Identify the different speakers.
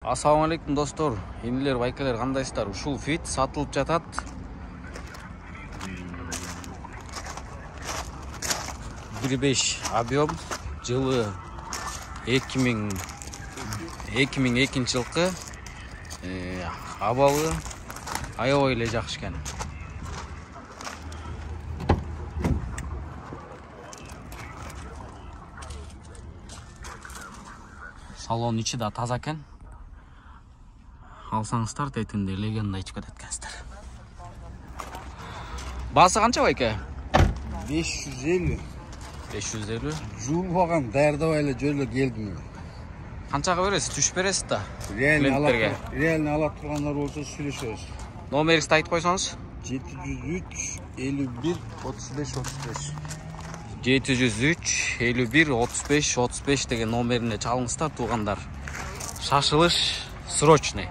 Speaker 1: Assalamu алейкум достор. Инилер, байкалар, кандайсыздар? Ушул фит сатылып жатат. 1.5 объем, жылы 2002 жылкы. Абалы аябай эле жакшы экен. Салон içi да таза экен. Алсаңыздар тетинде легенда ичип кетет экенсиздер. Баасы канча байке?
Speaker 2: 550.
Speaker 1: 550.
Speaker 2: Жуулбаган даярдабай эле жолго келдим.
Speaker 1: Канчага бересиз? Түш бересиз да?
Speaker 2: Реально ала тургандар болсо сүйлөшөбүз.
Speaker 1: Номеріңізді айтып қойсаңыз?
Speaker 2: 703 51 35 35.
Speaker 1: 703 51 35 35 деген номеріне чалыңыздар туғандар. Шашылыш срочный.